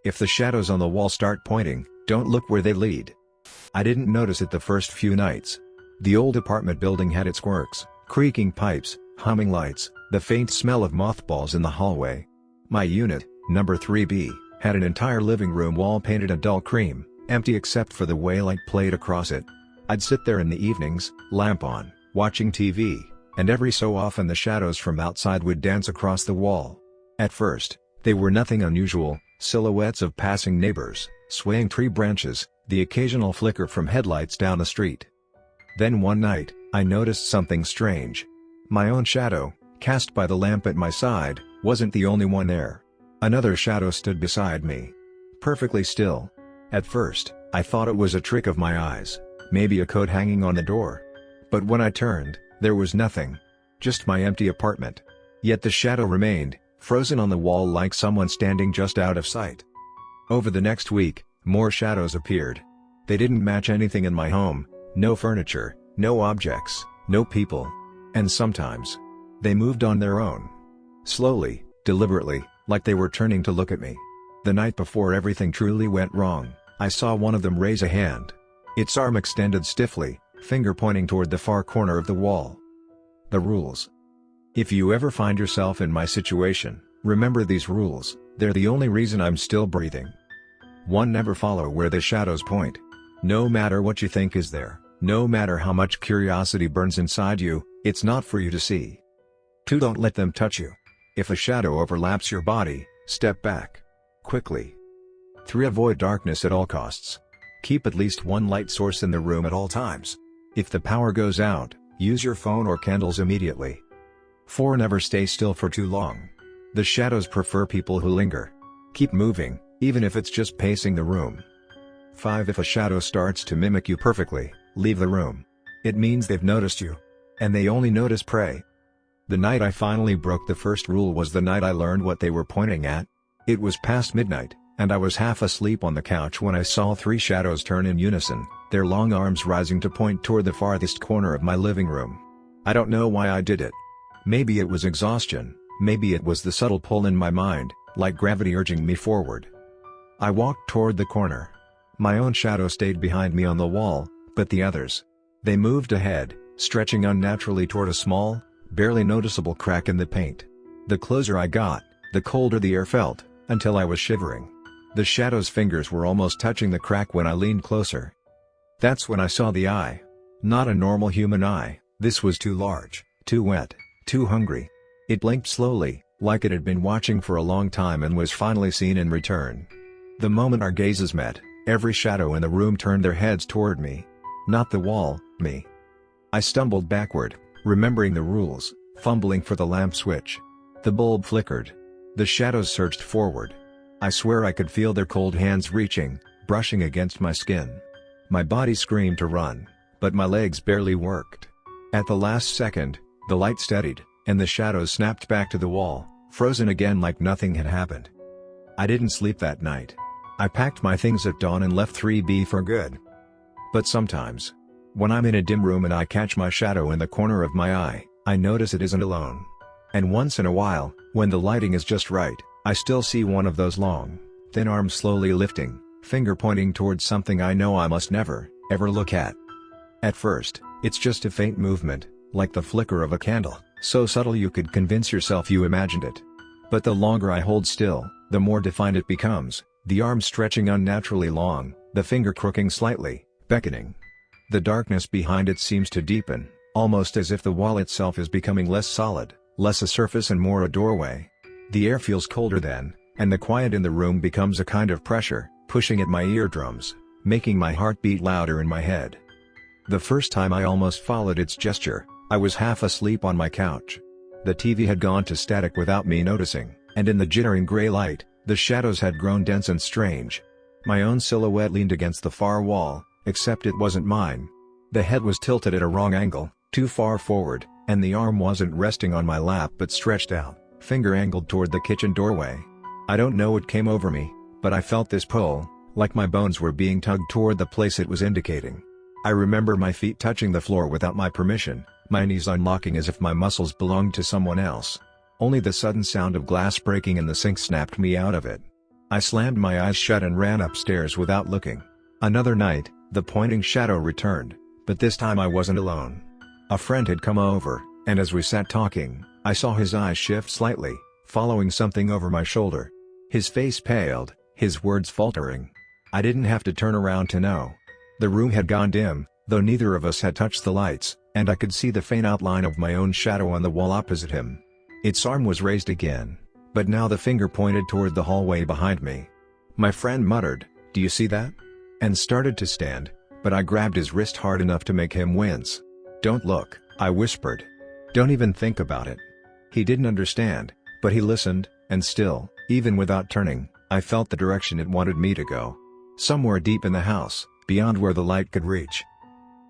If the shadows on the wall start pointing, don't look where they lead. I didn't notice it the first few nights. The old apartment building had its quirks: creaking pipes, humming lights, the faint smell of mothballs in the hallway. My unit, number 3B, had an entire living room wall painted a dull cream, empty except for the way light played across it. I'd sit there in the evenings, lamp on, watching TV, and every so often the shadows from outside would dance across the wall. At first, they were nothing unusual: silhouettes of passing neighbors, swaying tree branches, the occasional flicker from headlights down the street. Then one night, I noticed something strange. My own shadow, cast by the lamp at my side, wasn't the only one there. Another shadow stood beside me. Perfectly still. At first, I thought it was a trick of my eyes, maybe a coat hanging on the door. But when I turned, there was nothing. Just my empty apartment. Yet the shadow remained, frozen on the wall like someone standing just out of sight. Over the next week, more shadows appeared. They didn't match anything in my home: no furniture, no objects, no people. And sometimes, they moved on their own. Slowly, deliberately, like they were turning to look at me. The night before everything truly went wrong, I saw one of them raise a hand. Its arm extended stiffly, finger pointing toward the far corner of the wall. The rules. If you ever find yourself in my situation, remember these rules: they're the only reason I'm still breathing. 1. Never follow where the shadows point. No matter what you think is there, no matter how much curiosity burns inside you, it's not for you to see. 2. Don't let them touch you. If a shadow overlaps your body, step back. Quickly. 3. Avoid darkness at all costs. Keep at least one light source in the room at all times. If the power goes out, use your phone or candles immediately. 4. Never stay still for too long. The shadows prefer people who linger. Keep moving, even if it's just pacing the room. 5. If a shadow starts to mimic you perfectly, leave the room. It means they've noticed you. And they only notice prey. The night I finally broke the first rule was the night I learned what they were pointing at. It was past midnight, and I was half asleep on the couch when I saw 3 shadows turn in unison, their long arms rising to point toward the farthest corner of my living room. I don't know why I did it. Maybe it was exhaustion, maybe it was the subtle pull in my mind, like gravity urging me forward. I walked toward the corner. My own shadow stayed behind me on the wall, but the others. They moved ahead, stretching unnaturally toward a small, barely noticeable crack in the paint. The closer I got, the colder the air felt, until I was shivering. The shadow's fingers were almost touching the crack when I leaned closer. That's when I saw the eye. Not a normal human eye. This was too large, too wet, too hungry. It blinked slowly, like it had been watching for a long time and was finally seen in return. The moment our gazes met, every shadow in the room turned their heads toward me. Not the wall, me. I stumbled backward, remembering the rules, fumbling for the lamp switch. The bulb flickered. The shadows surged forward. I swear I could feel their cold hands reaching, brushing against my skin. My body screamed to run, but my legs barely worked. At the last second, the light steadied, and the shadows snapped back to the wall, frozen again like nothing had happened. I didn't sleep that night. I packed my things at dawn and left 3B for good. But sometimes, when I'm in a dim room and I catch my shadow in the corner of my eye, I notice it isn't alone. And once in a while, when the lighting is just right, I still see one of those long, thin arms slowly lifting, finger pointing towards something I know I must never, ever look at. At first, it's just a faint movement, like the flicker of a candle, so subtle you could convince yourself you imagined it. But the longer I hold still, the more defined it becomes, the arm stretching unnaturally long, the finger crooking slightly, beckoning. The darkness behind it seems to deepen, almost as if the wall itself is becoming less solid, less a surface and more a doorway. The air feels colder then, and the quiet in the room becomes a kind of pressure, pushing at my eardrums, making my heart beat louder in my head. The first time I almost followed its gesture, I was half asleep on my couch. The TV had gone to static without me noticing, and in the jittering gray light, the shadows had grown dense and strange. My own silhouette leaned against the far wall, except it wasn't mine. The head was tilted at a wrong angle, too far forward, and the arm wasn't resting on my lap but stretched out, finger angled toward the kitchen doorway. I don't know what came over me, but I felt this pull, like my bones were being tugged toward the place it was indicating. I remember my feet touching the floor without my permission, my knees unlocking as if my muscles belonged to someone else. Only the sudden sound of glass breaking in the sink snapped me out of it. I slammed my eyes shut and ran upstairs without looking. Another night, the pointing shadow returned, but this time I wasn't alone. A friend had come over, and as we sat talking, I saw his eyes shift slightly, following something over my shoulder. His face paled, his words faltering. I didn't have to turn around to know. The room had gone dim, though neither of us had touched the lights, and I could see the faint outline of my own shadow on the wall opposite him. Its arm was raised again, but now the finger pointed toward the hallway behind me. My friend muttered, "Do you see that?" and started to stand, but I grabbed his wrist hard enough to make him wince. "Don't look," I whispered. "Don't even think about it." He didn't understand, but he listened, and still, even without turning, I felt the direction it wanted me to go. Somewhere deep in the house, beyond where the light could reach.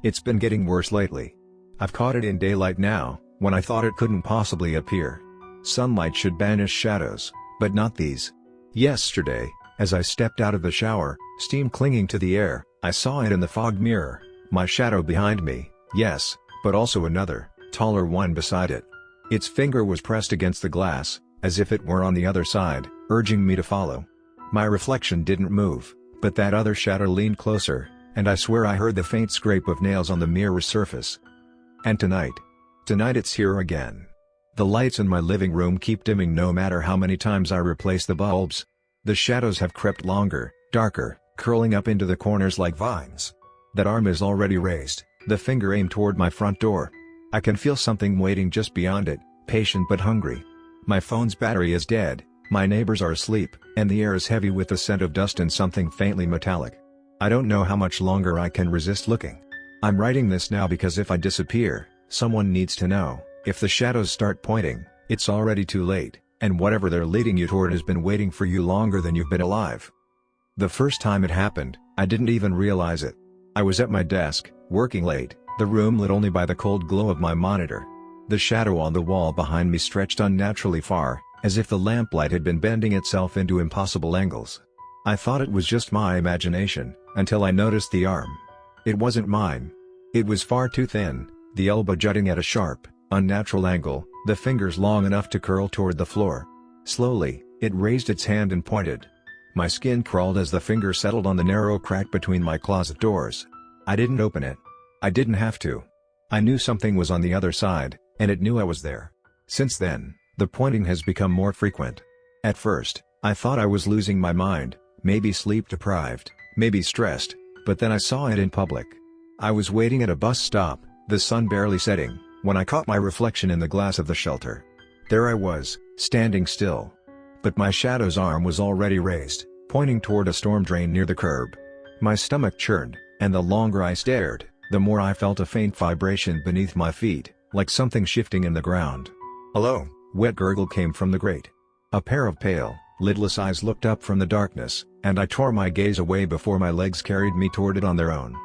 It's been getting worse lately. I've caught it in daylight now, when I thought it couldn't possibly appear. Sunlight should banish shadows, but not these. Yesterday, as I stepped out of the shower, steam clinging to the air, I saw it in the fog mirror, my shadow behind me, yes, but also another, taller one beside it. Its finger was pressed against the glass, as if it were on the other side, urging me to follow. My reflection didn't move, but that other shadow leaned closer, and I swear I heard the faint scrape of nails on the mirror surface. And tonight it's here again. The lights in my living room keep dimming no matter how many times I replace the bulbs. The shadows have crept longer, darker, curling up into the corners like vines. That arm is already raised, the finger aimed toward my front door. I can feel something waiting just beyond it, patient but hungry. My phone's battery is dead, my neighbors are asleep, and the air is heavy with the scent of dust and something faintly metallic. I don't know how much longer I can resist looking. I'm writing this now because if I disappear, someone needs to know. If the shadows start pointing, it's already too late, and whatever they're leading you toward has been waiting for you longer than you've been alive. The first time it happened, I didn't even realize it. I was at my desk, working late, the room lit only by the cold glow of my monitor. The shadow on the wall behind me stretched unnaturally far, as if the lamplight had been bending itself into impossible angles. I thought it was just my imagination, until I noticed the arm. It wasn't mine. It was far too thin, the elbow jutting at a sharp, unnatural angle, the fingers long enough to curl toward the floor. Slowly, it raised its hand and pointed. My skin crawled as the finger settled on the narrow crack between my closet doors. I didn't open it. I didn't have to. I knew something was on the other side, and it knew I was there. Since then, the pointing has become more frequent. At first, I thought I was losing my mind, maybe sleep-deprived, maybe stressed, but then I saw it in public. I was waiting at a bus stop, the sun barely setting, when I caught my reflection in the glass of the shelter. There I was, standing still. But my shadow's arm was already raised, pointing toward a storm drain near the curb. My stomach churned, and the longer I stared, the more I felt a faint vibration beneath my feet, like something shifting in the ground. "Hello," wet gurgle came from the grate. A pair of pale, lidless eyes looked up from the darkness, and I tore my gaze away before my legs carried me toward it on their own.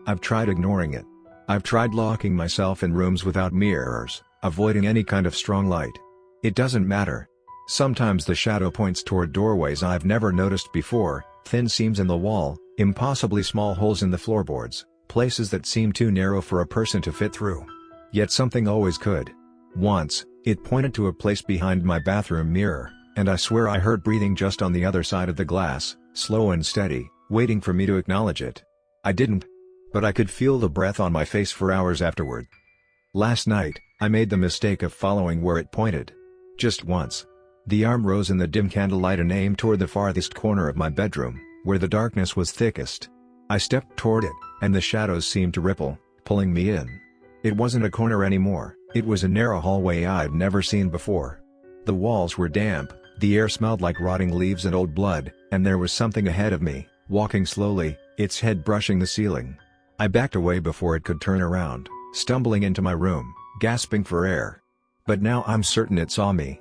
I've tried ignoring it. I've tried locking myself in rooms without mirrors, avoiding any kind of strong light. It doesn't matter. Sometimes the shadow points toward doorways I've never noticed before, thin seams in the wall, impossibly small holes in the floorboards, places that seem too narrow for a person to fit through. Yet something always could. Once, it pointed to a place behind my bathroom mirror, and I swear I heard breathing just on the other side of the glass, slow and steady, waiting for me to acknowledge it. I didn't. But I could feel the breath on my face for hours afterward. Last night, I made the mistake of following where it pointed. Just once. The arm rose in the dim candlelight and aimed toward the farthest corner of my bedroom, where the darkness was thickest. I stepped toward it, and the shadows seemed to ripple, pulling me in. It wasn't a corner anymore, it was a narrow hallway I'd never seen before. The walls were damp, the air smelled like rotting leaves and old blood, and there was something ahead of me, walking slowly, its head brushing the ceiling. I backed away before it could turn around, stumbling into my room, gasping for air. But now I'm certain it saw me.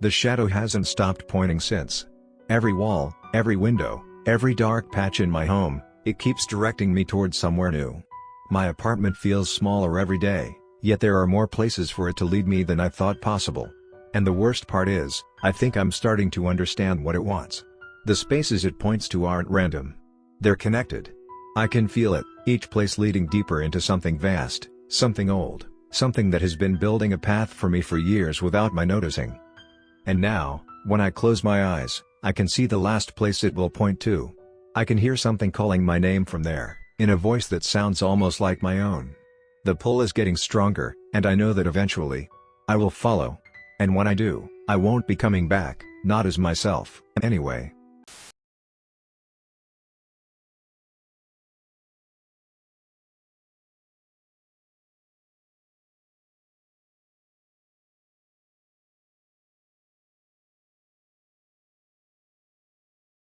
The shadow hasn't stopped pointing since. Every wall, every window, every dark patch in my home, it keeps directing me towards somewhere new. My apartment feels smaller every day, yet there are more places for it to lead me than I thought possible. And the worst part is, I think I'm starting to understand what it wants. The spaces it points to aren't random. They're connected. I can feel it, each place leading deeper into something vast, something old, something that has been building a path for me for years without my noticing. And now, when I close my eyes, I can see the last place it will point to. I can hear something calling my name from there, in a voice that sounds almost like my own. The pull is getting stronger, and I know that eventually, I will follow. And when I do, I won't be coming back, not as myself, anyway.